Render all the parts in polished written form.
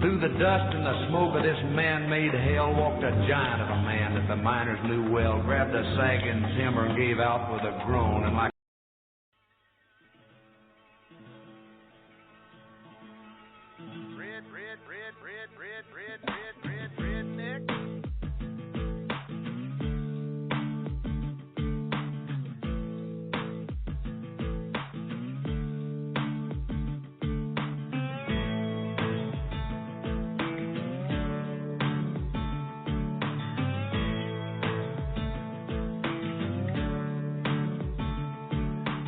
Through the dust and the smoke of this man-made hell walked a giant of a man that the miners knew well, grabbed a sagging timber and gave out with a groan, and like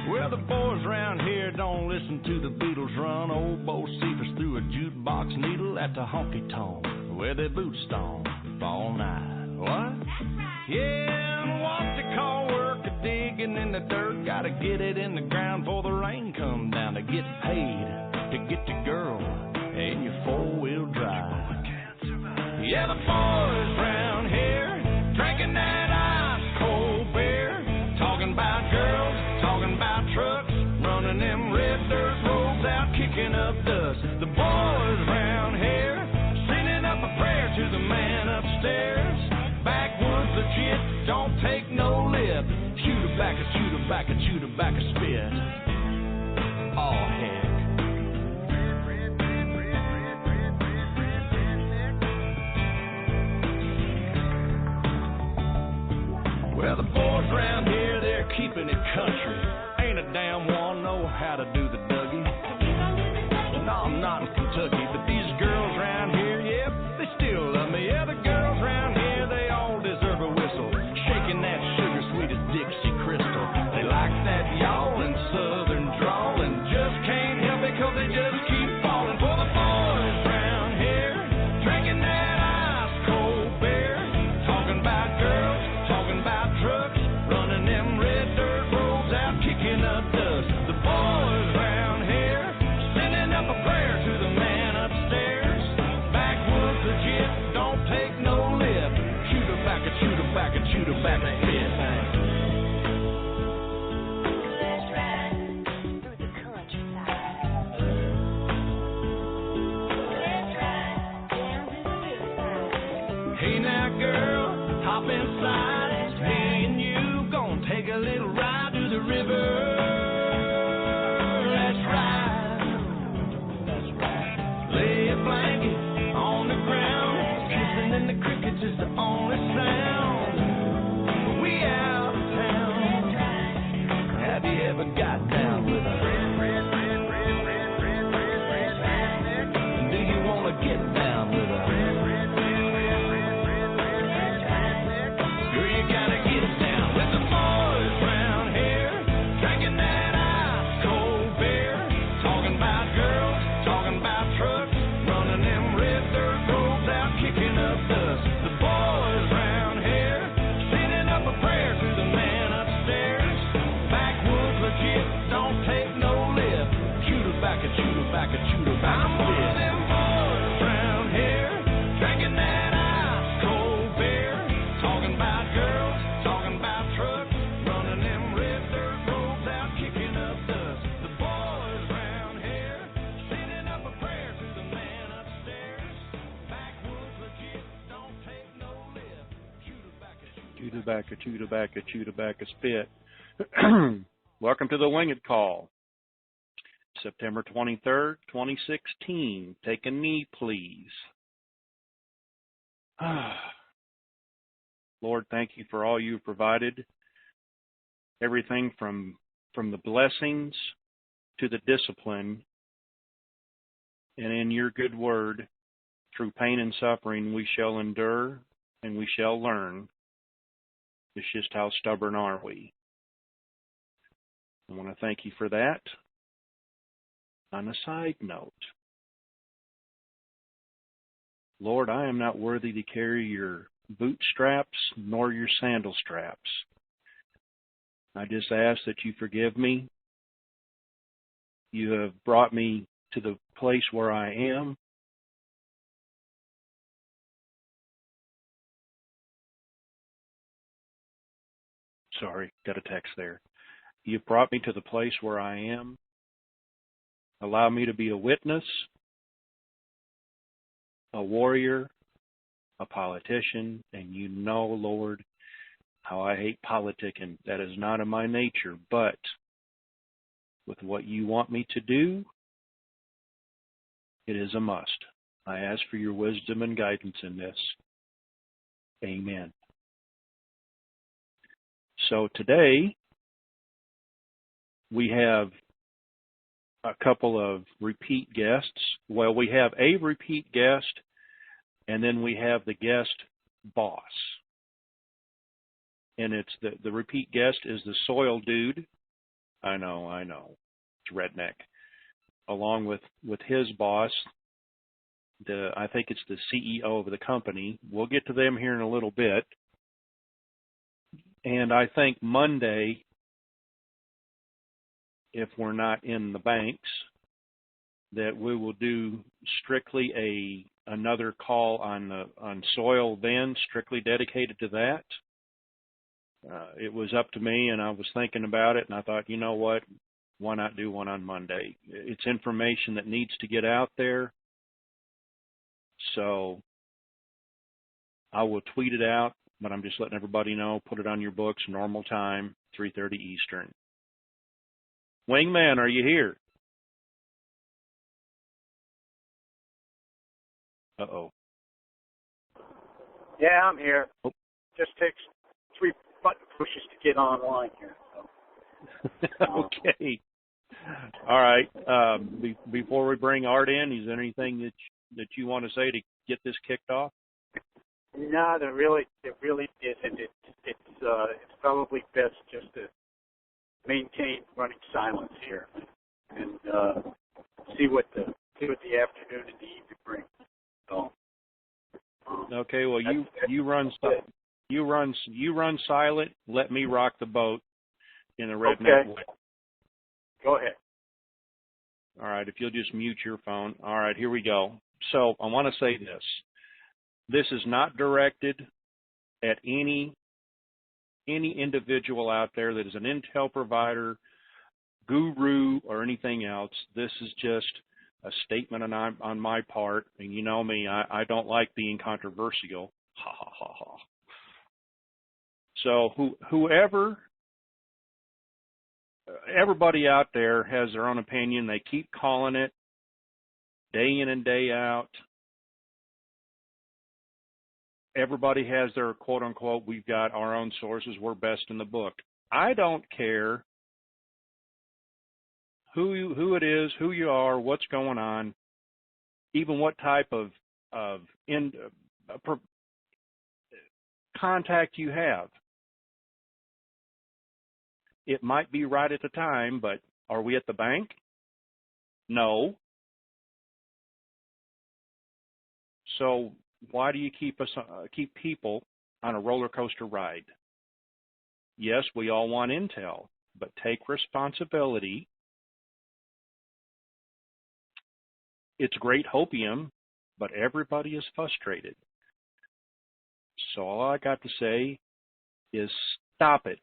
well, the boys around here don't listen to the Beatles run. Old Bo Cephas threw a jukebox needle at the honky-tonk where they boot stomp all night. What? That's right. Yeah, and what they call work a digging in the dirt. Gotta get it in the ground before the rain come down to get paid, to get the girl in your four-wheel drive. Yeah, the boys around here drinking that ice-cold beer, talking about girls, talking about trucks, running them red dirt roads out, kicking up dust. The boys around here sending up a prayer to the man upstairs. Backwoods legit, don't take no lip. Shoot a back, shoot a back, shoot a back, spit. Oh, heck. Well, the boys around here, they're keeping it country. Ain't a damn one know how to do the Dougie. No, I'm not in Kentucky, but these girls around here, yep, they still love me. Yeah, the girls around here, they all deserve a whistle. Shaking that sugar sweet as Dixie Crystal. They like that yawling southern drawl and just can't help it 'cause they just keep falling for the boys around here, drinking that ice cold beer, talking about girls, talking about trucks, running them red dirt roads out, kicking up dust. The boys around here sending up a prayer to the man upstairs. Backwoods legit, don't take no lip. Shoot her back and shoot her back and shoot her back and spit. Let's ride through the countryside. Let's ride down to the riverside. Hey now girl, hop inside. Me and you gonna take a little ride to the river. Let's ride. That's right. Lay a blanket on the ground. Kissing in the crickets is the only sound. We out of town. Have you ever got down with a do you wanna get down with a girl, you gotta get down with the boys around here, drinking that ice cold beer, talking about girls, talking about trucks, running them red dirt roads out, kicking up dust. The boys around here sending up a prayer to the man upstairs. Backwoods legit, don't take no lip. Shoot her back and shoot her back and shoot her back. I'm one of them boys around here, drinking that ice cold beer, talking about girls, talking about trucks, running them red dirt roads out, kicking up dust. The boys around here sending up a prayer to the man upstairs. Backwoods legit, don't take no lip. Shoot her back and shoot her back. Chew tobacco, chew tobacco, spit. Welcome to the WINGIT call. September 23rd, 2016. Take a knee, please. Lord, thank you for all you've provided. Everything from the blessings to the discipline. And in your good word, through pain and suffering, we shall endure and we shall learn. It's just how stubborn are we. I want to thank you for that. On a side note, Lord, I am not worthy to carry your bootstraps nor your sandal straps. I just ask that you forgive me. You have brought me to the place where I am. Sorry, got a text there. You've brought me to the place where I am. Allow me to be a witness a warrior, a politician, and you know, Lord, how I hate politicking. That is not in my nature, but with what you want me to do, it is a must. I ask for your wisdom and guidance in this. Amen. So today, we have a couple of repeat guests. Well, we have a repeat guest, and then we have the guest boss. And it's the repeat guest is the soil dude. I know. It's redneck. Along with his boss, I think it's the CEO of the company. We'll get to them here in a little bit. And I think Monday, if we're not in the banks, that we will do strictly another call on soil then, strictly dedicated to that. It was up to me, and I was thinking about it, and I thought, you know what, why not do one on Monday? It's information that needs to get out there. So I will tweet it out, but I'm just letting everybody know, put it on your books, normal time, 3:30 Eastern. Wingman, are you here? Uh-oh. Yeah, I'm here. Oh. Just takes 3 button pushes to get online here. So. Okay. All right. Before we bring Art in, is there anything that you want to say to get this kicked off? No, there really isn't. It's probably best just to maintain running silence here and see what the afternoon and the evening brings. So. Okay. Well, you run silent. Let me rock the boat in a redneck way. Go ahead. All right. If you'll just mute your phone. All right. Here we go. So I want to say this. This is not directed at any individual out there that is an intel provider, guru, or anything else. This is just a statement on my part, and you know me, I don't like being controversial. Ha ha ha ha. So everybody out there has their own opinion. They keep calling it day in and day out. Everybody has their quote unquote, we've got our own sources, we're best in the book. I don't care who it is, who you are, what's going on, even what type of contact you have. It might be right at the time, but are we at the bank? No. So why do you keep people on a roller coaster ride? Yes, we all want intel, but take responsibility. It's great hopium, but everybody is frustrated. So all I got to say is stop it.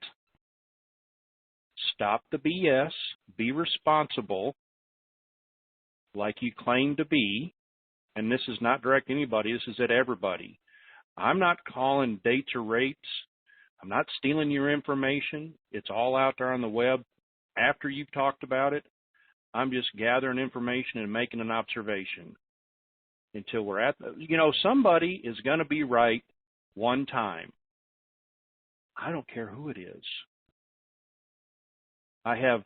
Stop the BS. Be responsible like you claim to be. And this is not direct to anybody. This is at everybody. I'm not calling dates or rates. I'm not stealing your information. It's all out there on the web after you've talked about it. I'm just gathering information and making an observation until we're at somebody is going to be right one time. I don't care who it is. I have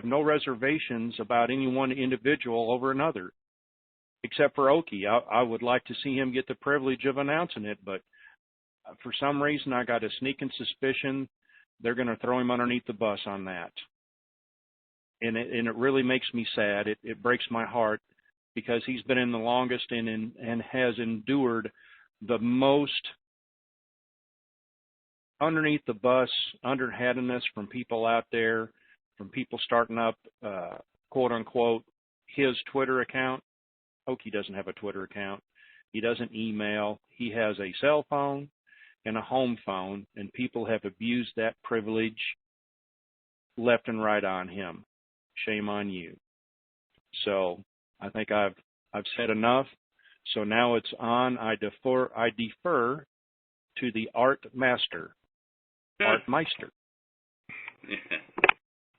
no reservations about any one individual over another, except for Okie. I would like to see him get the privilege of announcing it, but for some reason I got a sneaking suspicion they're going to throw him underneath the bus on that. And it really makes me sad. It breaks my heart because he's been in the longest and has endured the most underneath the bus, underhandedness from people out there, from people starting up, quote unquote, his Twitter account. Okie doesn't have a Twitter account. He doesn't email. He has a cell phone and a home phone, and people have abused that privilege left and right on him. Shame on you. So I think I've said enough. So now it's on. I defer to the art master, Art Meister.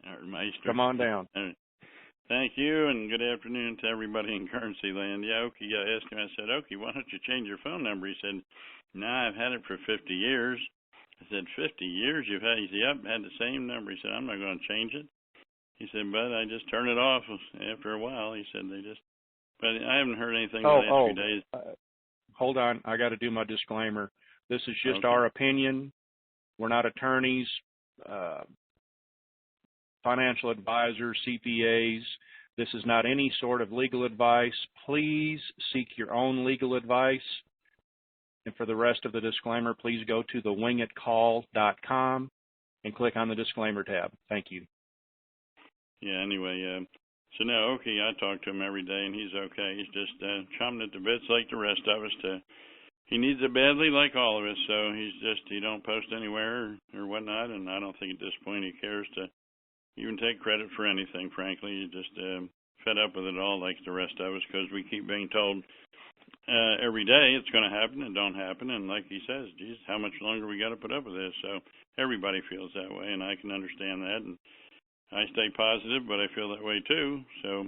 Art Meister. Come on down. Thank you, and good afternoon to everybody in Currency Land. Yeah, Okie asked him, I said, Okie, why don't you change your phone number? He said, no, I've had it for 50 years. I said, 50 years you've had? He said, yep, had the same number. He said, I'm not going to change it. He said, but I just turned it off after a while. He said, but I haven't heard anything the last few days. Hold on. I got to do my disclaimer. This is just Okay. our opinion. We're not attorneys, financial advisors, CPAs. This is not any sort of legal advice. Please seek your own legal advice. And for the rest of the disclaimer, please go to thewingitcall.com and click on the disclaimer tab. Thank you. Yeah, anyway, so now, okay, I talk to him every day, and he's okay. He's just chomping at the bits like the rest of us. He needs it badly like all of us, so he don't post anywhere or whatnot, and I don't think at this point he cares to even take credit for anything, frankly. He's just fed up with it all like the rest of us, because we keep being told every day it's going to happen and don't happen, and like he says, geez, how much longer we got to put up with this? So everybody feels that way, and I can understand that, and I stay positive, but I feel that way too. So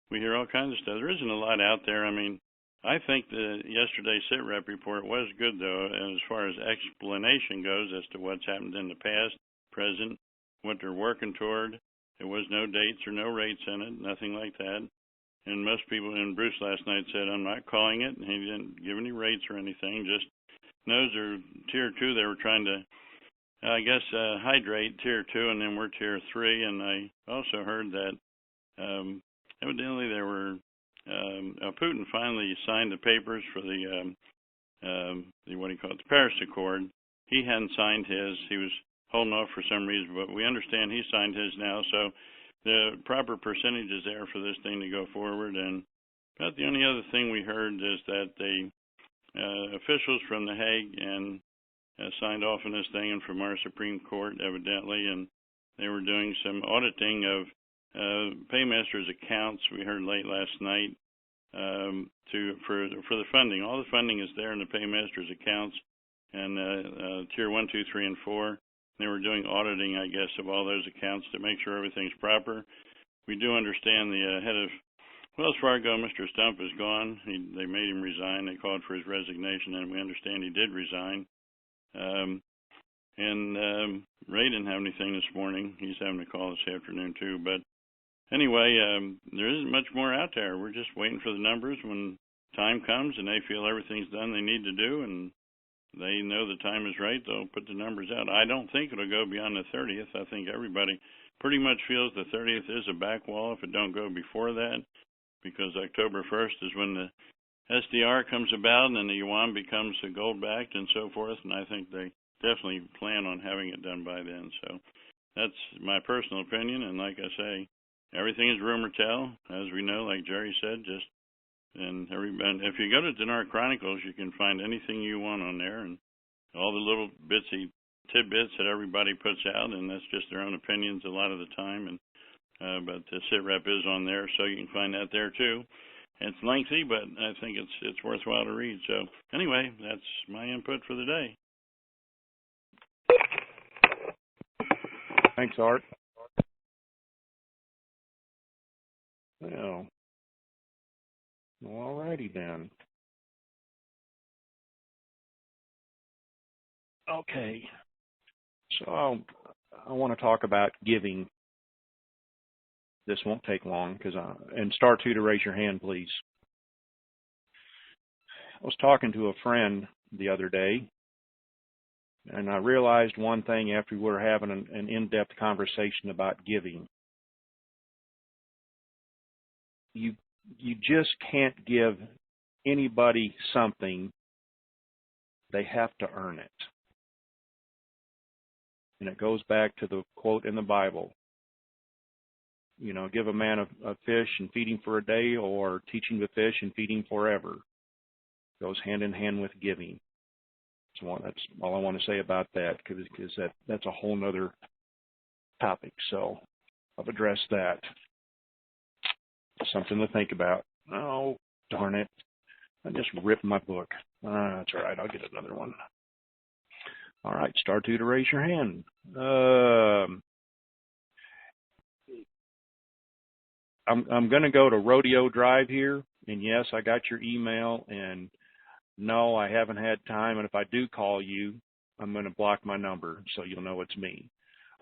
we hear all kinds of stuff. There isn't a lot out there. I mean, I think the yesterday's SITREP report was good, though, as far as explanation goes as to what's happened in the past, present, what they're working toward. There was no dates or no rates in it, nothing like that. And most people, and Bruce last night said, I'm not calling it, and he didn't give any rates or anything, just knows they're Tier 2. They were trying to, I guess, hydrate Tier 2, and then we're Tier 3. And I also heard that evidently there were, Putin finally signed the papers for the the Paris Accord. He hadn't signed his. He was holding off for some reason, but we understand he signed his now. So the proper percentage is there for this thing to go forward. And about the only other thing we heard is that the officials from The Hague and signed off on this thing, and from our Supreme Court, evidently, and they were doing some auditing of paymasters' accounts. We heard late last night for the funding. All the funding is there in the paymasters' accounts, and Tier 1, 2, 3, and 4. They were doing auditing, I guess, of all those accounts to make sure everything's proper. We do understand the head of Wells Fargo, Mr. Stump, is gone. They made him resign. They called for his resignation, and we understand he did resign. Ray didn't have anything this morning. He's having a call this afternoon, too. But anyway, there isn't much more out there. We're just waiting for the numbers. When time comes and they feel everything's done they need to do, and they know the time is right, they'll put the numbers out. I don't think it'll go beyond the 30th. I think everybody pretty much feels the 30th is a back wall if it don't go before that, because October 1st is when the SDR comes about and the yuan becomes gold-backed and so forth, and I think they definitely plan on having it done by then. So that's my personal opinion, and like I say, everything is rumor tell, as we know, like Jerry said. And if you go to Dinar Chronicles, you can find anything you want on there, and all the little bitsy tidbits that everybody puts out, and that's just their own opinions a lot of the time. And but the SITREP is on there, so you can find that there too. It's lengthy, but I think it's worthwhile to read. So anyway, that's my input for the day. Thanks, Art. Well, all righty then. Okay. So I want to talk about giving. This won't take long, and star 2 to raise your hand, please. I was talking to a friend the other day, and I realized one thing after we were having an in-depth conversation about giving. You just can't give anybody something. They have to earn it. And it goes back to the quote in the Bible. You know, give a man a fish and feed him for a day, or teach him to fish and feed him forever. It goes hand in hand with giving. So that's all I want to say about that, because that's a whole nother topic. So I've addressed that. Something to think about. Oh, darn it. I just ripped my book. That's all right. I'll get another one. All right, star two to raise your hand. I'm going to go to Rodeo Drive here, and yes, I got your email, and no, I haven't had time, and if I do call you, I'm going to block my number so you'll know it's me.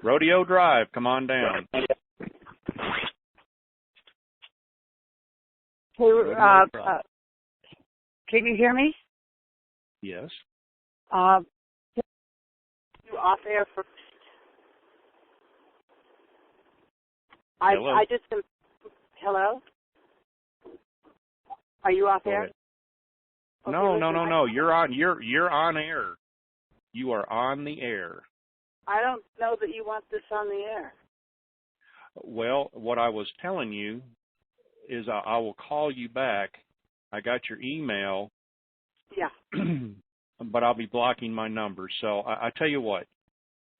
Rodeo Drive, come on down. Hey, can you hear me? Yes. You off air first. Hello? I just hello. Are you off Go air? ahead. Okay, No. listen, You're on air. You are on the air. I don't know that you want this on the air. Well, what I was telling you is I will call you back. I got your email. Yeah. But I'll be blocking my number. So I tell you what,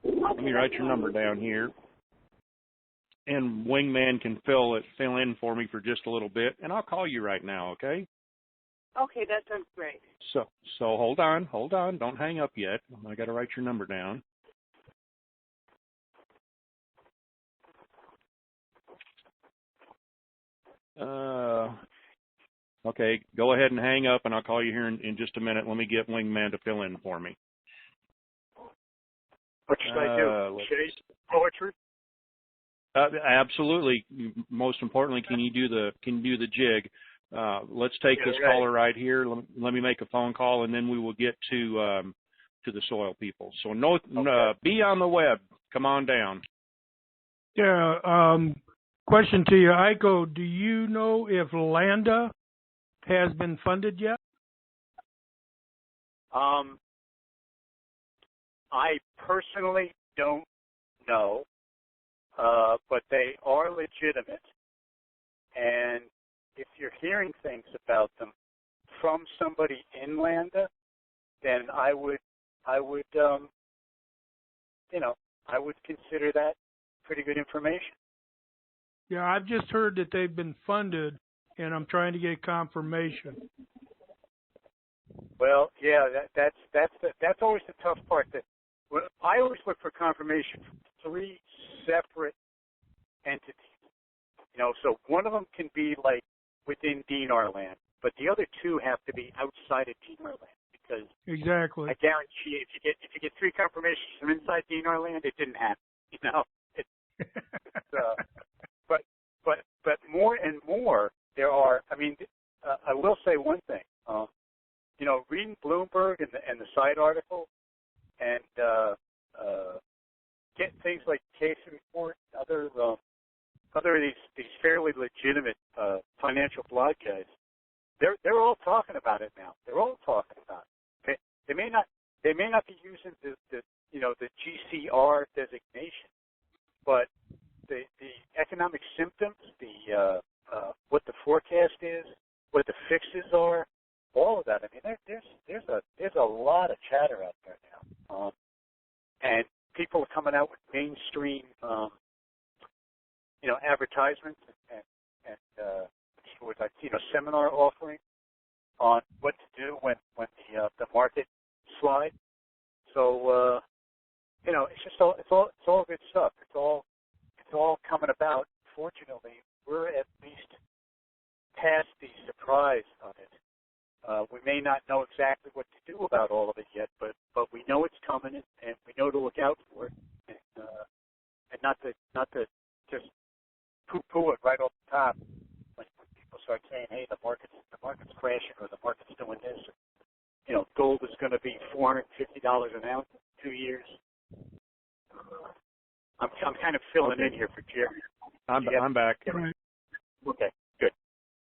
let me write your number down here, and Wingman can fill in for me for just a little bit, and I'll call you right now, okay? Okay, that sounds great. So hold on, don't hang up yet. I got to write your number down. Okay, go ahead and hang up, and I'll call you here in just a minute. Let me get Wingman to fill in for me. What should I do? Should I use poetry? Absolutely. Most importantly, can you do the jig? Let's take this caller right here. Let me make a phone call, and then we will get to the soil people. So be on the web. Come on down. Yeah. Question to you, Iko. Do you know if Landa has been funded yet? I personally don't know, but they are legitimate. And if you're hearing things about them from somebody in Landa, then I would consider that pretty good information. Yeah, I've just heard that they've been funded, and I'm trying to get confirmation. Well, yeah, that's always the tough part. I always look for confirmation from 3 separate entities. So one of them can be like within DNR land, but the other 2 have to be outside of DNR land, because Exactly. I guarantee you, if you get 3 confirmations from inside DNR land, it didn't happen. But more and more there are. I mean, I will say one thing. Reading Bloomberg and the side article, and getting things like Case Report, other of these fairly legitimate financial blog guys, they're all talking about it now. They're all talking about it. They may not be using the GCR designation, but the economic symptoms, what the forecast is, what the fixes are, all of that. I mean, there's a lot of chatter out there now, and people are coming out with mainstream, advertisements and seminar offering on what to do when the market slides. So it's all good stuff. It's all coming about. Fortunately, we're at least past the surprise of it. We may not know exactly what to do about all of it yet, but we know it's coming, and we know to look out for it, and not to just poo-poo it right off the top when people start saying, "Hey, the market's crashing," or "the market's doing this." Gold is going to be $450 an ounce in 2 years. I'm kind of filling in here for Jerry. I'm back. Right. Okay, good.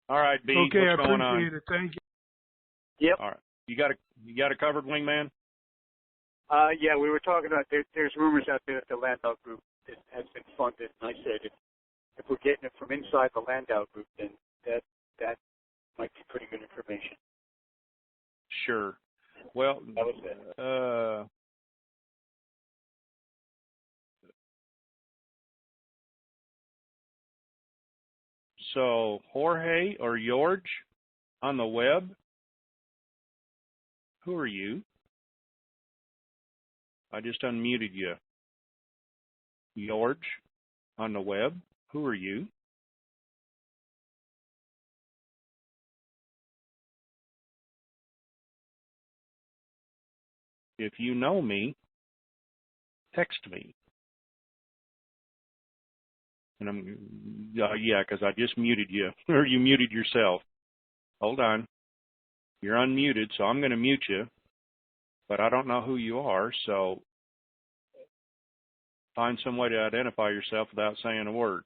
All right, B. Okay, what's I going on? appreciate it. Thank you. Yep. All right. You got it covered, Wingman? Yeah, we were talking about there's rumors out there that the Landau Group has been funded, and I said if we're getting it from inside the Landau Group, then that might be pretty good information. Sure. Well, That was it. So Jorge or George on the web, Who are you? I just unmuted you. George on the web. Who are you? If you know me, text me. And yeah, because I just muted you, or you muted yourself. Hold on. You're unmuted, so I'm going to mute you, but I don't know who you are, so find some way to identify yourself without saying a word.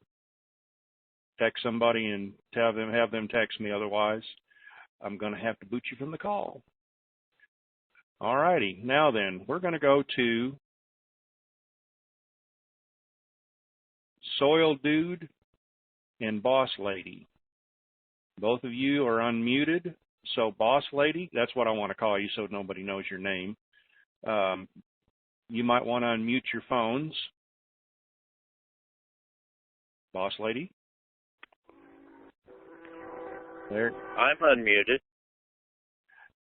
Text somebody and have them text me, otherwise I'm going to have to boot you from the call. All righty. Now then, we're going to go to Soil Dude and Boss Lady. Both of you are unmuted. So Boss Lady, that's what I want to call you so nobody knows your name. You might want to unmute your phones. Boss Lady? There. I'm unmuted.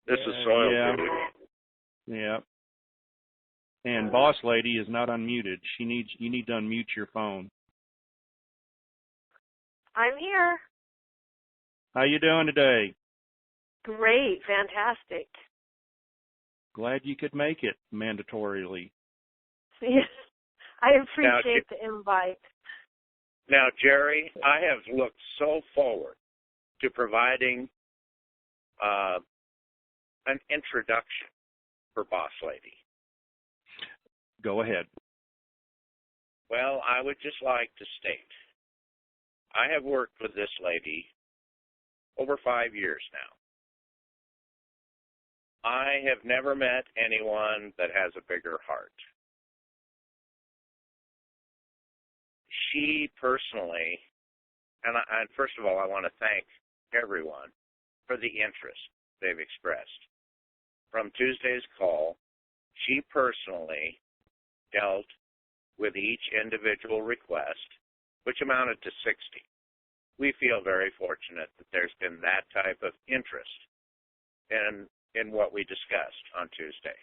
This is Soil yeah. Dude. Yeah. And Boss Lady is not unmuted. You need to unmute your phone. I'm here. How you doing today? Great, fantastic. Glad you could make it mandatorily. I appreciate the invite. Now, Jerry, I have looked so forward to providing an introduction for Boss Lady. Go ahead. Well, I would just like to state, I have worked with this lady over 5 years now. I have never met anyone that has a bigger heart. She personally, and first of all, I want to thank everyone for the interest they've expressed. From Tuesday's call, she personally dealt with each individual request, which amounted to 60. We feel very fortunate that there's been that type of interest in what we discussed on Tuesday.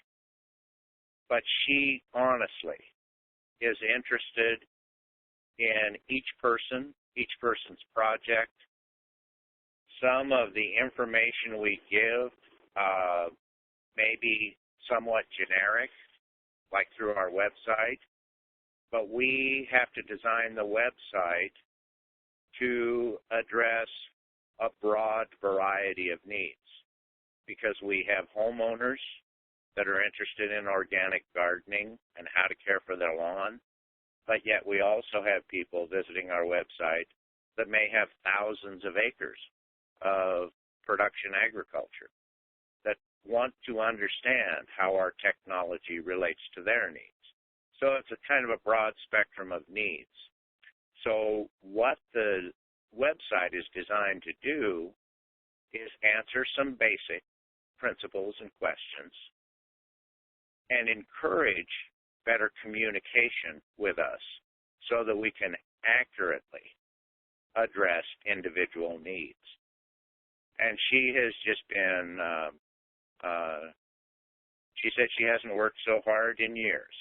But she honestly is interested in each person's project. Some of the information we give may be somewhat generic, like through our website, but we have to design the website to address a broad variety of needs, because we have homeowners that are interested in organic gardening and how to care for their lawn, but yet we also have people visiting our website that may have thousands of acres of production agriculture that want to understand how our technology relates to their needs. So it's a kind of a broad spectrum of needs. So what the website is designed to do is answer some basic principles and questions and encourage better communication with us so that we can accurately address individual needs. And she has just been, she said she hasn't worked so hard in years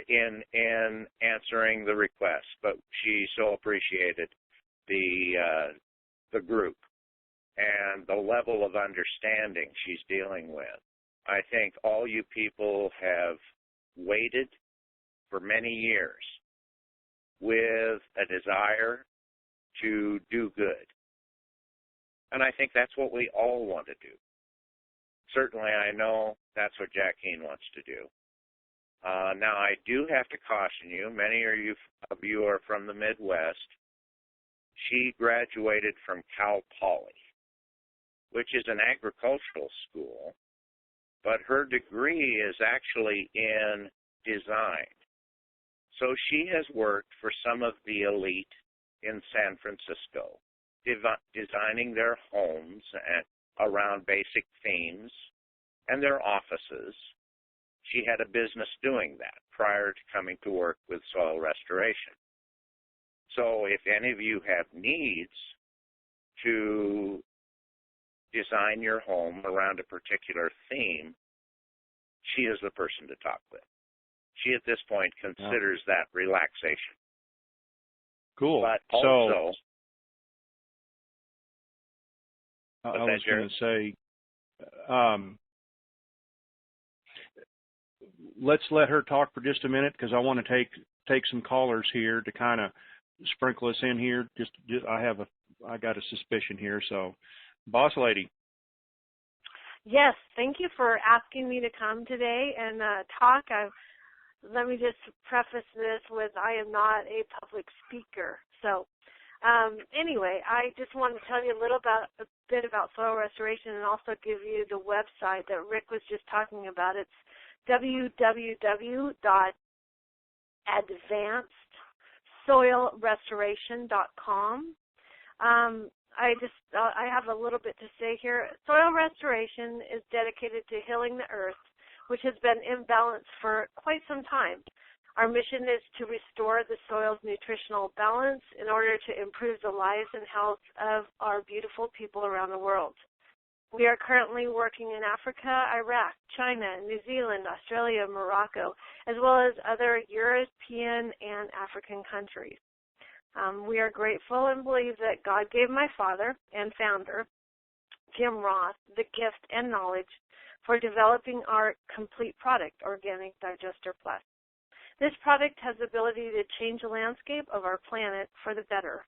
in answering the requests, but she so appreciated the group and the level of understanding she's dealing with. I think all you people have waited for many years with a desire to do good. And I think that's what we all want to do. Certainly, I know that's what Jacqueline wants to do. Now, I do have to caution you, many of you are from the Midwest. She graduated from Cal Poly, which is an agricultural school, but her degree is actually in design. So she has worked for some of the elite in San Francisco, designing their homes around basic themes and their offices. She had a business doing that prior to coming to work with soil restoration. So if any of you have needs to design your home around a particular theme, she is the person to talk with. She, at this point, considers that relaxation. Cool. But also, I was going to say, let's let her talk for just a minute, because I want to take some callers here to kind of sprinkle us in here. I got a suspicion here. So, boss lady. Yes, thank you for asking me to come today and talk. Let me just preface this with I am not a public speaker. So anyway, I just want to tell you a bit about soil restoration and also give you the website that Rick was just talking about. It's www.advancedsoilrestoration.com. I have a little bit to say here. Soil restoration is dedicated to healing the earth, which has been imbalanced for quite some time. Our mission is to restore the soil's nutritional balance in order to improve the lives and health of our beautiful people around the world. We are currently working in Africa, Iraq, China, New Zealand, Australia, Morocco, as well as other European and African countries. We are grateful and believe that God gave my father and founder, Jim Roth, the gift and knowledge for developing our complete product, Organic Digester Plus. This product has the ability to change the landscape of our planet for the better.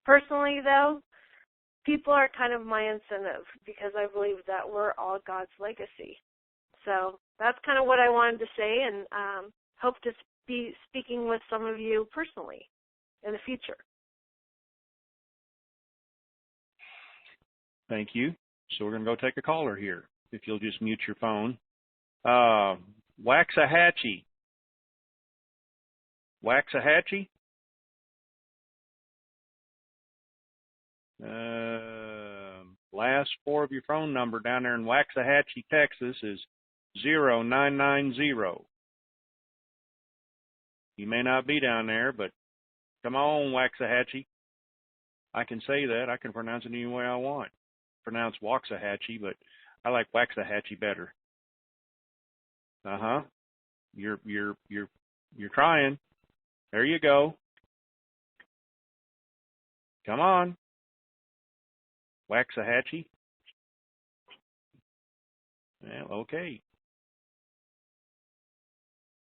Personally, though, people are kind of my incentive because I believe that we're all God's legacy. So that's kind of what I wanted to say, and hope to be speaking with some of you personally in the future. Thank you. So we're going to go take a caller here. If you'll just mute your phone. Waxahachie. Waxahachie? Last four of your phone number down there in Waxahachie, Texas is 0990. You may not be down there, but come on, Waxahachie. I can say that. I can pronounce it any way I want. Pronounce Waxahachie, but I like Waxahachie better. You're trying. There you go. Come on. Waxahachie. Well, okay.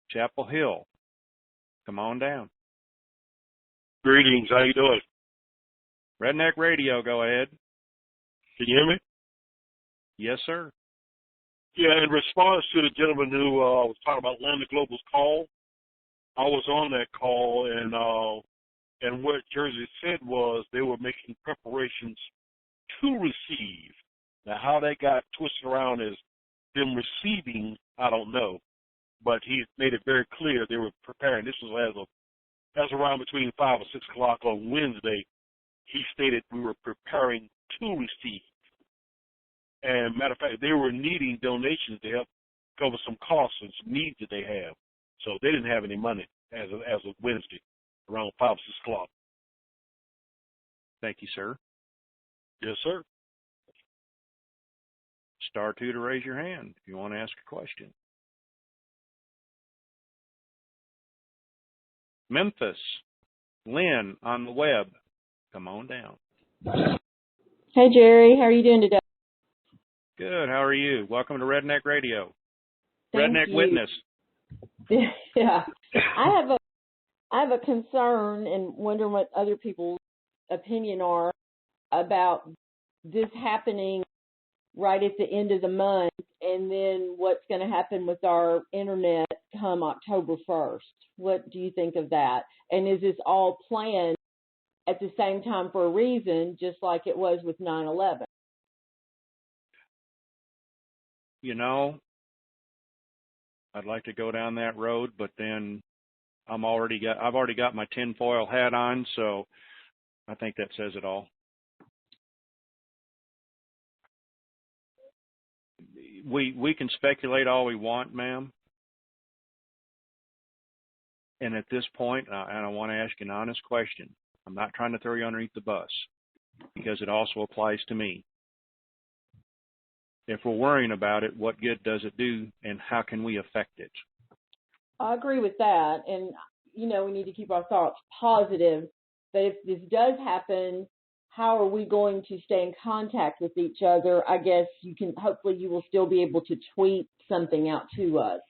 Chapel Hill. Come on down. Greetings. How you doing? Redneck Radio, go ahead. Can you hear me? Yes, sir. Yeah, in response to the gentleman who was talking about Land of Global's call, I was on that call, and what Jersey said was they were making preparations to receive. Now, how they got twisted around as them receiving, I don't know. But he made it very clear they were preparing. This was as around between 5 or 6 o'clock on Wednesday. He stated we were preparing to receive. And matter of fact, they were needing donations to help cover some costs and some needs that they have. So they didn't have any money as of Wednesday, around 5 or 6 o'clock. Thank you, sir. Yes, sir. Star 2 to raise your hand if you want to ask a question. Memphis, Lynn on the web. Come on down. Hey, Jerry. How are you doing today? Good. How are you? Welcome to Redneck Radio. Thank Redneck you. Witness. Yeah. I have a concern and wondering what other people's opinion are about this happening right at the end of the month, and then what's going to happen with our internet come October 1st. What do you think of that? And is this all planned at the same time for a reason, just like it was with 9/11? You know, I'd like to go down that road, but then I've already got my tinfoil hat on, so I think that says it all. We can speculate all we want, ma'am. And at this point, and I want to ask you an honest question. I'm not trying to throw you underneath the bus, because it also applies to me. if we're worrying about it, what good does it do, and how can we affect it? I agree with that. And, you know, we need to keep our thoughts positive. But if this does happen, how are we going to stay in contact with each other? I guess hopefully you will still be able to tweet something out to us.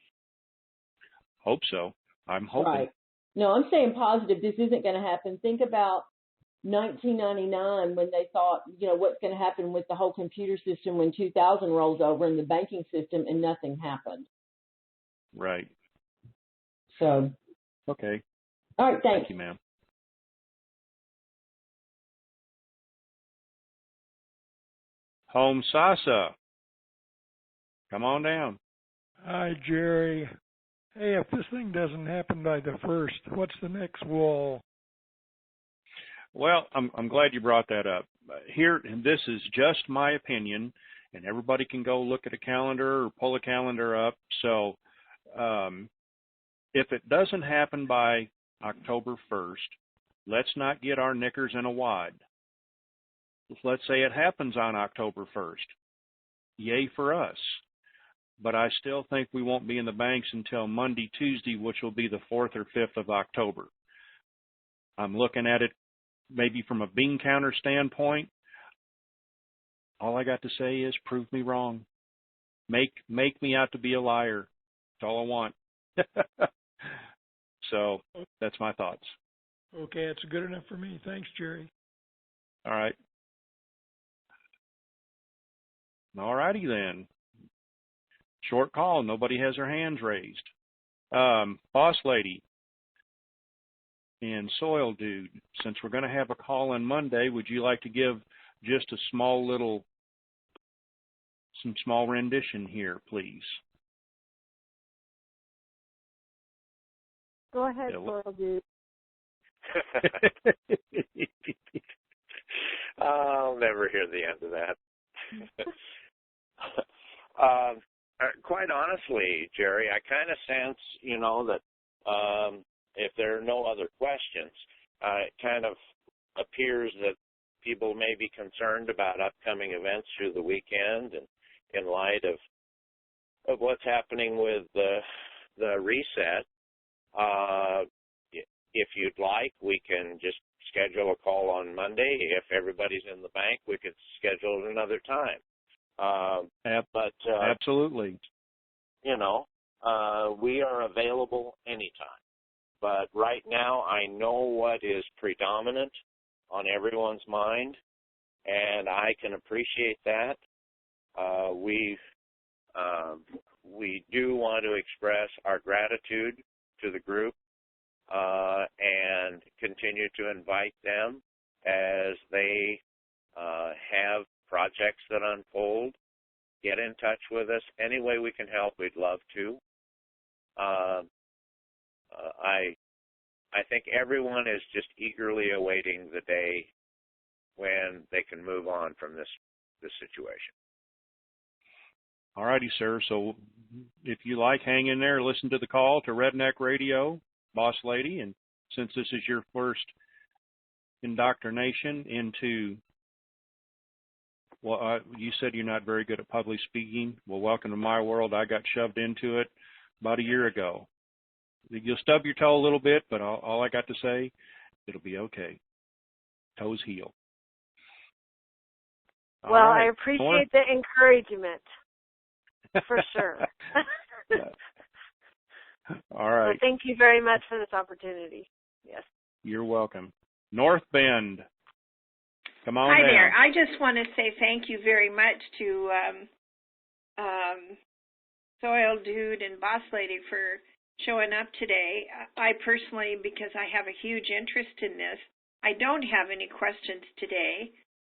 Hope so. I'm hoping. Right. No, I'm saying positive. This isn't going to happen. Think about 1999 when they thought, you know, what's going to happen with the whole computer system when 2000 rolls over in the banking system, and nothing happened. Right. So. Okay. All right. Thanks. Thank you, ma'am. Home Sasa. Come on down. Hi, Jerry. Hey, if this thing doesn't happen by the 1st, what's the next wall? Well, I'm glad you brought that up. Here, and this is just my opinion, and everybody can go look at a calendar or pull a calendar up. So if it doesn't happen by October 1st, let's not get our knickers in a wad. Let's say it happens on October 1st. Yay for us. But I still think we won't be in the banks until Monday, Tuesday, which will be the 4th or 5th of October. I'm looking at it maybe from a bean counter standpoint. All I got to say is prove me wrong. Make me out to be a liar. That's all I want. So that's my thoughts. Okay, it's good enough for me. Thanks, Jerry. All right. All righty then. Short call. Nobody has their hands raised. Boss Lady and Soil Dude, since we're going to have a call on Monday, would you like to give just a some small rendition here, please? Go ahead, Soil Dude. I'll never hear the end of that. Quite honestly, Jerry, I kind of sense, you know, that if there are no other questions, it kind of appears that people may be concerned about upcoming events through the weekend, and in light of what's happening with the reset. If you'd like, we can just schedule a call on Monday. If everybody's in the bank, we could schedule it another time. Absolutely. You know, we are available anytime. But right now, I know what is predominant on everyone's mind, and I can appreciate that. We do want to express our gratitude to the group and continue to invite them as they have projects that unfold. Get in touch with us. Any way we can help, we'd love to. I think everyone is just eagerly awaiting the day when they can move on from this situation. All righty, sir. So if you like, hang in there, listen to the call to Redneck Radio, Boss Lady, and since this is your first indoctrination into, well, you said you're not very good at public speaking. Well, welcome to my world. I got shoved into it about a year ago. You'll stub your toe a little bit, but all I got to say, it'll be okay. Toes heal. Well, right. I appreciate the encouragement, for sure. All right. So thank you very much for this opportunity. Yes. You're welcome. North Bend. Come on Hi down. there. I just want to say thank you very much to Soil Dude and Boss Lady for showing up today. I personally, because I have a huge interest in this, I don't have any questions today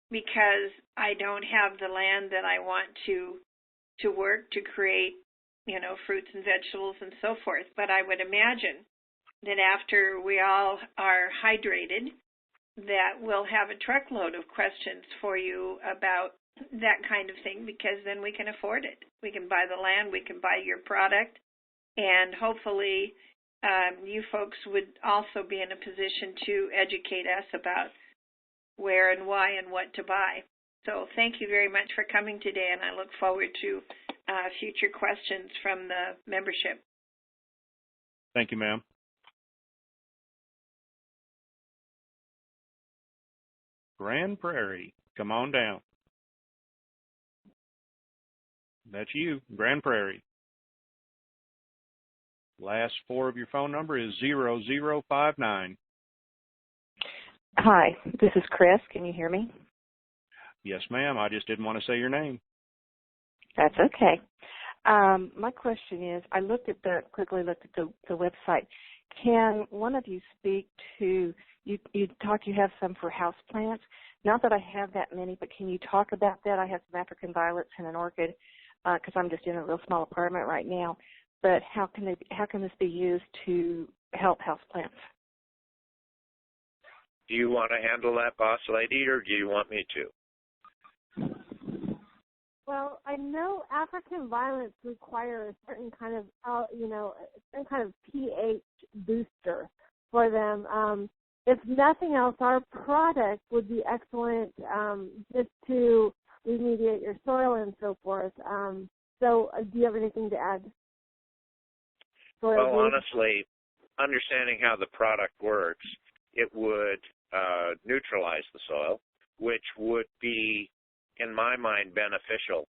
because I don't have the land that I want to work to create, you know, fruits and vegetables and so forth. But I would imagine that after we all are hydrated, that we'll have a truckload of questions for you about that kind of thing, because then we can afford it. We can buy the land, we can buy your product, and hopefully you folks would also be in a position to educate us about where and why and what to buy. So thank you very much for coming today, and I look forward to future questions from the membership. Thank you, ma'am. Grand Prairie, come on down. That's you, Grand Prairie. Last four of your phone number is 0059. Hi, this is Chris. Can you hear me? Yes, ma'am. I just didn't want to say your name. That's okay. My question is, I quickly looked at the website. Can one of you speak to, you talked you have some for house plants. Not that I have that many, but can you talk about that? I have some African violets and an orchid because I'm just in a real small apartment right now. But how can this be used to help house plants? Do you want to handle that, boss lady, or do you want me to? Well, I know African violets require a certain kind of, certain kind of pH booster for them. If nothing else, our product would be excellent just to remediate your soil and so forth. Do you have anything to add? Well, honestly, understanding how the product works, it would neutralize the soil, which would be, in my mind, beneficial.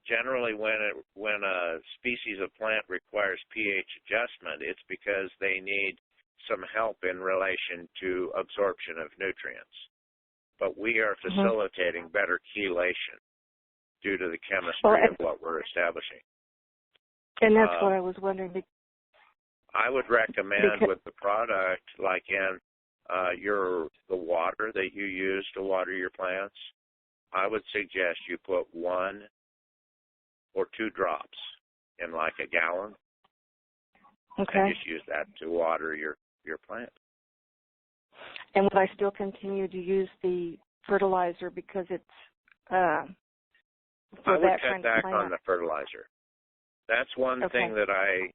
Generally, when a species of plant requires pH adjustment, it's because they need some help in relation to absorption of nutrients. But we are facilitating better chelation due to the chemistry of what we're establishing. And that's what I was wondering. I would recommend with the product, like in the water that you use to water your plants, I would suggest you put 1 or 2 drops in like a gallon. Okay. And just use that to water your plant. And would I still continue to use the fertilizer because it's for I would that cut kind back of plant? on the fertilizer. That's one thing that I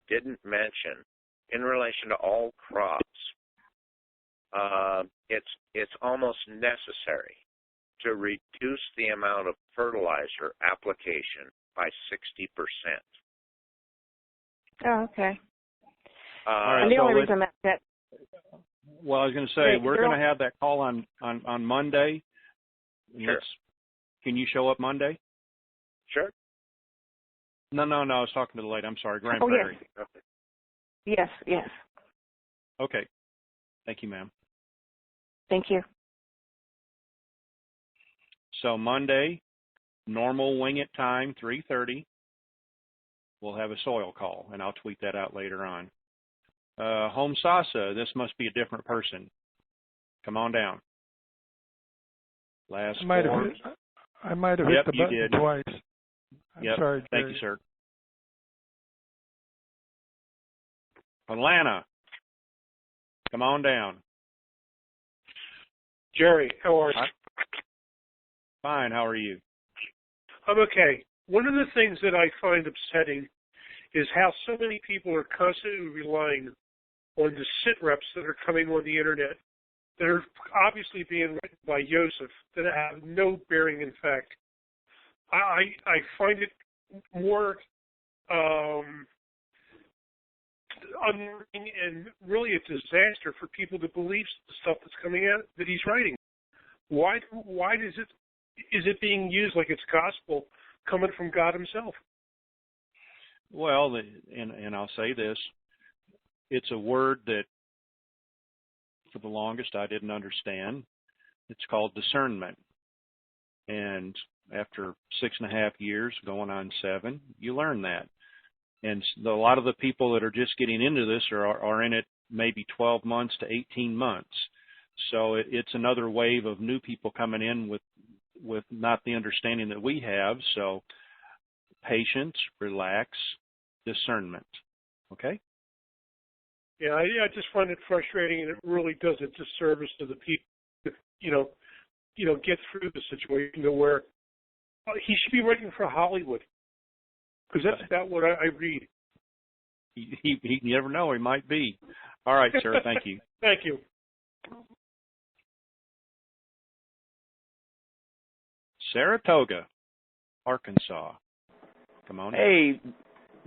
didn't mention in relation to all crops. It's almost necessary to reduce the amount of fertilizer application by 60%. Oh, okay. All right, the only reason that. Well, I was going to say, we're going to have that call on Monday. Sure. Can you show up Monday? Sure. No, I was talking to the lady. I'm sorry, Grand Prairie. Yes. Yes. Okay. Thank you, ma'am. Thank you. So Monday, normal WINGIT time, 3:30. We'll have a soil call, and I'll tweet that out later on. Home Sasa, this must be a different person. Come on down. Last four. I might have hit the button did. twice. I'm sorry, Jerry. Thank you, sir. Atlanta, come on down. Jerry, how are you? Fine, how are you? I'm okay. One of the things that I find upsetting is how so many people are constantly relying on the sit reps that are coming on the internet that are obviously being written by Joseph that have no bearing in fact. I find it more unnerving and really a disaster for people to believe the stuff that's coming out that he's writing. Why is it being used like it's gospel coming from God himself? Well, and I'll say this, it's a word that for the longest I didn't understand. It's called discernment. And after 6.5 years, going on 7, you learn that. And a lot of the people that are just getting into this are in it maybe 12 months to 18 months. So it's another wave of new people coming in with not the understanding that we have. So patience, relax, discernment. Okay? Yeah, I just find it frustrating, and it really does a disservice to the people that, get through the situation to where he should be writing for Hollywood, because that's about what I read. You never know, he might be. All right, sir, thank you. Thank you. Saratoga, Arkansas. Come on. Hey,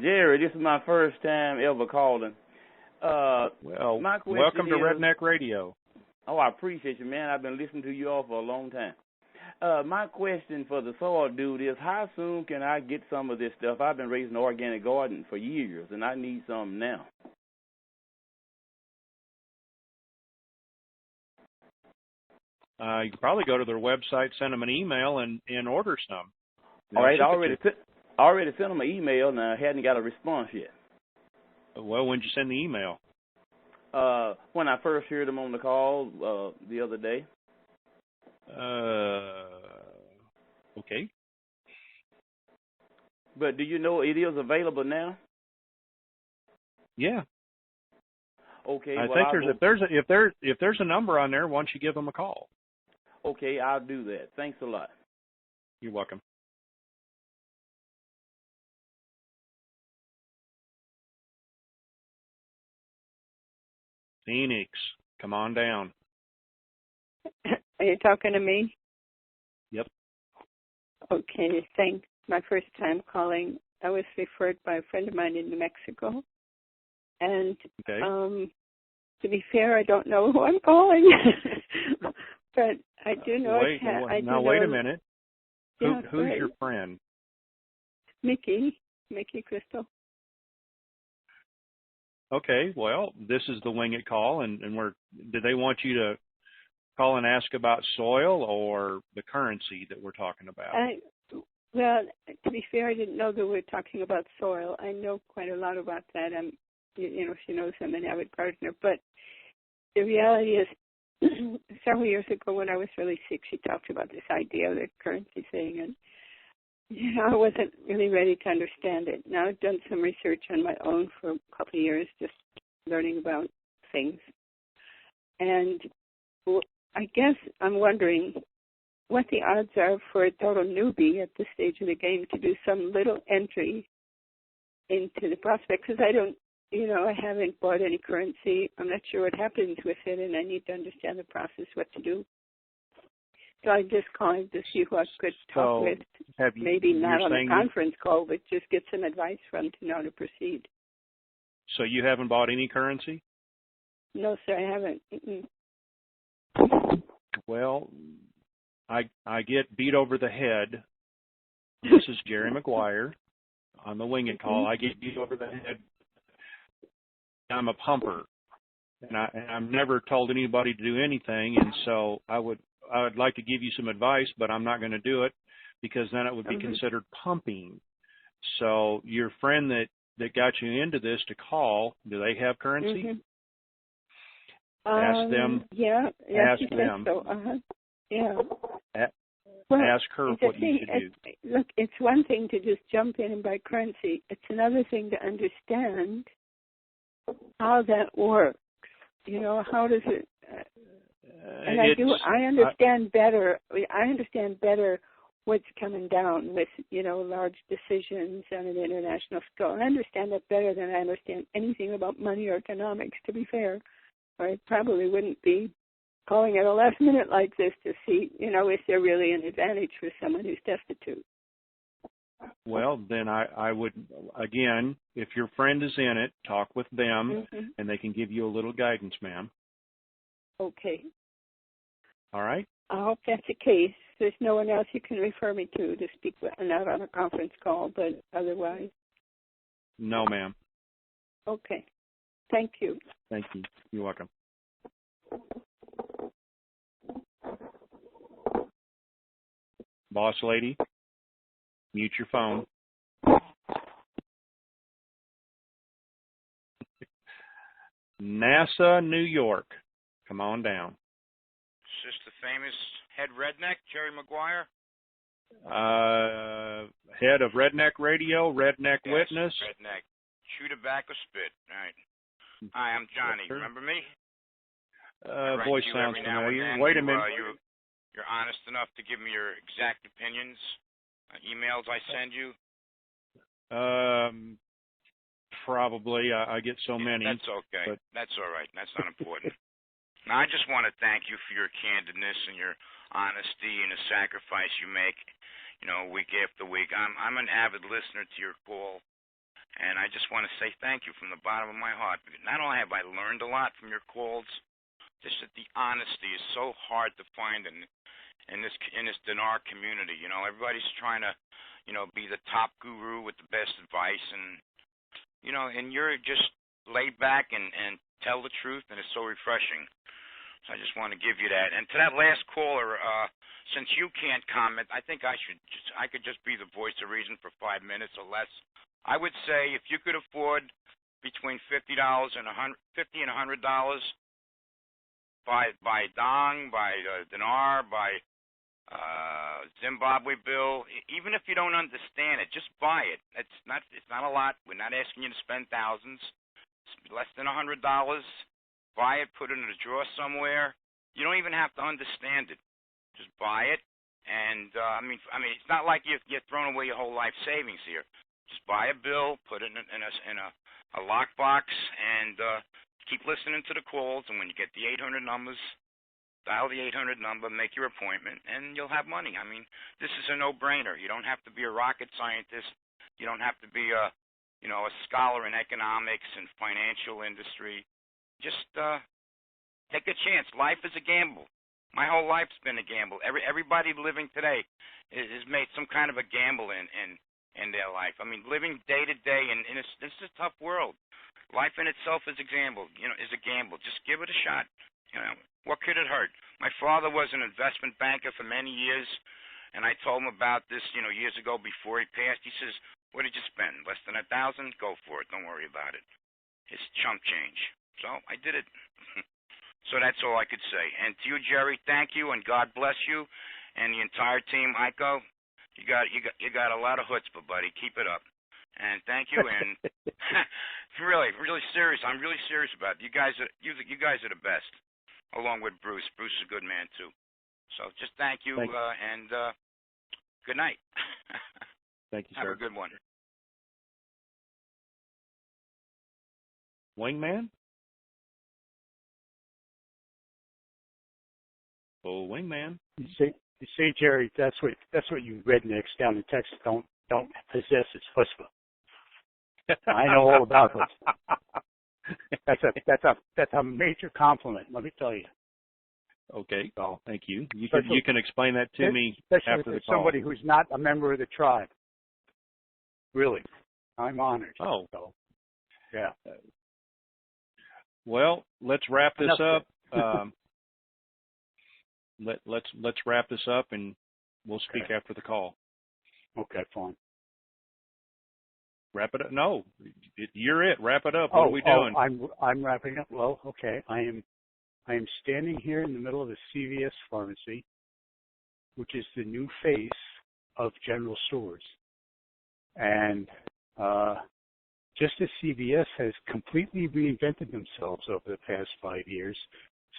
Jerry, this is my first time ever calling. Well, my question welcome to is, Redneck Radio. Oh, I appreciate you, man. I've been listening to you all for a long time. My question for the soil dude is, how soon can I get some of this stuff? I've been raising an organic garden for years, and I need some now. You can probably go to their website, send them an email, and order some. All right, I already sent them an email, and I hadn't got a response yet. Well, when did you send the email? When I first heard them on the call the other day. Okay. But do you know it is available now? Yeah. Okay. I well, think if there's a number on there, why don't you give them a call? Okay, I'll do that. Thanks a lot. You're welcome. Phoenix, come on down. Are you talking to me? Yep. Okay, thanks. My first time calling. I was referred by a friend of mine in New Mexico. And okay. To be fair, I don't know who I'm calling. But I do know wait a minute. Yeah, who's your friend? Mickey Crystal. Okay, well, this is the Wing It call, and did they want you to call and ask about soil or the currency that we're talking about? Well, to be fair, I didn't know that we were talking about soil. I know quite a lot about that. She knows I'm an avid gardener, but the reality is, several years ago when I was really sick, she talked about this idea of the currency thing, and I wasn't really ready to understand it. Now I've done some research on my own for a couple of years, just learning about things. And I guess I'm wondering what the odds are for a total newbie at this stage of the game to do some little entry into the prospect, because I haven't bought any currency. I'm not sure what happens with it, and I need to understand the process, what to do. So I'm just calling to see who I could talk with. Maybe not on a conference call, but just get some advice from to know how to proceed. So you haven't bought any currency? No, sir, I haven't. Well, I get beat over the head. This is Jerry McGuire on the Wing It call. I get beat over the head. I'm a pumper, and I'm never told anybody to do anything, and so I would like to give you some advice, but I'm not going to do it because then it would be considered pumping. So your friend that got you into this to call, do they have currency? Ask them. Yeah. Ask them. So. Yeah. Ask her what you should do. Look, it's one thing to just jump in and buy currency. It's another thing to understand how that works. How does it? And I understand better. I understand better what's coming down with large decisions on an international scale. I understand that better than I understand anything about money or economics. To be fair, or I probably wouldn't be calling at a last minute like this to see is there really an advantage for someone who's destitute. Well, then I would, again, if your friend is in it, talk with them, and they can give you a little guidance, ma'am. Okay. All right? I hope that's the case. There's no one else you can refer me to speak with, not on a conference call, but otherwise. No, ma'am. Okay. Thank you. Thank you. You're welcome. Boss lady, mute your phone. NASA, New York. Come on down. Is this the famous head redneck, Jerry McGuire? Head of Redneck Radio, Redneck Witness. Redneck. Chew tobacco spit. All right. Hi, I'm Johnny. Yes, remember me? Voice sounds familiar. Wait a minute. You're honest enough to give me your exact opinions on emails I send you? Probably. I get so many. That's okay. But... That's all right. That's not important. Now, I just want to thank you for your candidness and your honesty and the sacrifice you make week after week. I'm an avid listener to your call, and I just want to say thank you from the bottom of my heart. Not only have I learned a lot from your calls, just that the honesty is so hard to find in this Dinar community. Everybody's trying to, be the top guru with the best advice, and and you're just laid back and tell the truth, and it's so refreshing. So I just want to give you that. And to that last caller, since you can't comment, I think I could just be the voice of reason for 5 minutes or less. I would say if you could afford between $50 and $100 by dong, by dinar, by Zimbabwe bill, even if you don't understand it, just buy it. It's not a lot. We're not asking you to spend thousands. It's less than $100. Buy it, put it in a drawer somewhere. You don't even have to understand it. Just buy it, and I mean, it's not like you're throwing away your whole life savings here. Just buy a bill, put it in a lockbox, and keep listening to the calls. And when you get the 800 numbers, dial the 800 number, make your appointment, and you'll have money. I mean, this is a no-brainer. You don't have to be a rocket scientist. You don't have to be a scholar in economics and financial industry. Just take a chance. Life is a gamble. My whole life's been a gamble. Everybody living today has made some kind of a gamble in their life. I mean, living day to day, and it's a tough world. Life in itself is a gamble. Is a gamble. Just give it a shot. What could it hurt? My father was an investment banker for many years, and I told him about this, years ago before he passed. He says, "What did you spend? Less than $1,000? Go for it. Don't worry about it. It's chump change." So I did it. So that's all I could say. And to you, Jerry, thank you, and God bless you, and the entire team. Iko, you got a lot of chutzpah, buddy. Keep it up. And thank you. And really, really serious. I'm really serious about it. You guys are the best, along with Bruce. Bruce is a good man too. So just thank you, and good night. Thank you, sir. Have a good one. Wingman? Oh, Wingman. You see, Jerry, that's what you rednecks down in Texas don't possess is chutzpah. I know all about chutzpah. That's a major compliment. Let me tell you. Okay. So, thank you. You can explain that to me especially after the for call. somebody who's not a member of the tribe. Really, I'm honored. Oh. So, yeah. Well, let's wrap this up. Let's wrap this up, and we'll speak after the call. Okay, fine. Wrap it up. No, you're it. Wrap it up. What are we doing? I'm wrapping up. Well, okay. I am standing here in the middle of a CVS pharmacy, which is the new face of general stores, and just as CVS has completely reinvented themselves over the past 5 years,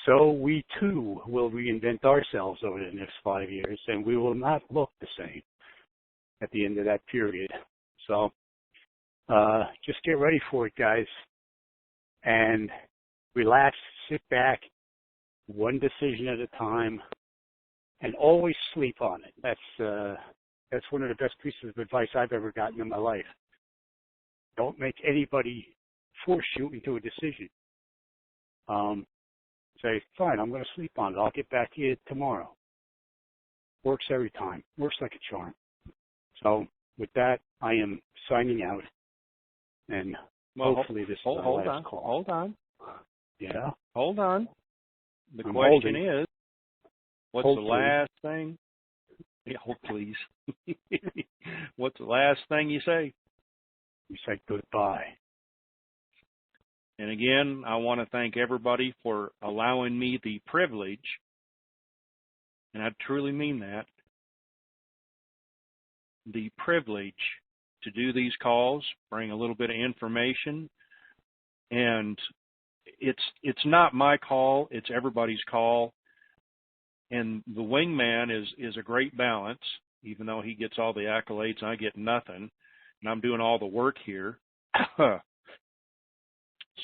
so we too will reinvent ourselves over the next 5 years, and we will not look the same at the end of that period. So just get ready for it, guys, and relax, sit back, one decision at a time, and always sleep on it. That's one of the best pieces of advice I've ever gotten in my life. Don't make anybody force you into a decision. Say, fine, I'm going to sleep on it. I'll get back to you tomorrow. Works every time. Works like a charm. So with that, I am signing out. And hopefully this is the last call. Hold on. Yeah? Hold on. The I'm question holding. is, what's Hopefully. the last thing? Yeah, hold please. What's the last thing you say? You say goodbye. And again, I want to thank everybody for allowing me the privilege, and I truly mean that, the privilege to do these calls, bring a little bit of information, and it's not my call, it's everybody's call. And the Wingman is a great balance, even though he gets all the accolades and I get nothing, and I'm doing all the work here.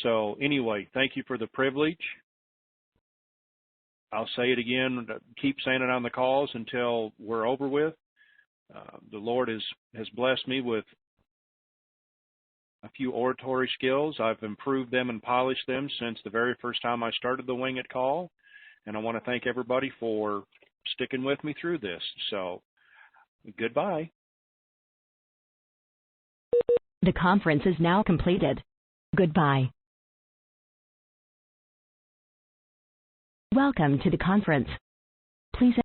So anyway, thank you for the privilege. I'll say it again, keep saying it on the calls until we're over with. The Lord has blessed me with a few oratory skills. I've improved them and polished them since the very first time I started the Wing It call, and I want to thank everybody for sticking with me through this. So, goodbye. The conference is now completed. Goodbye. Welcome to the conference. Please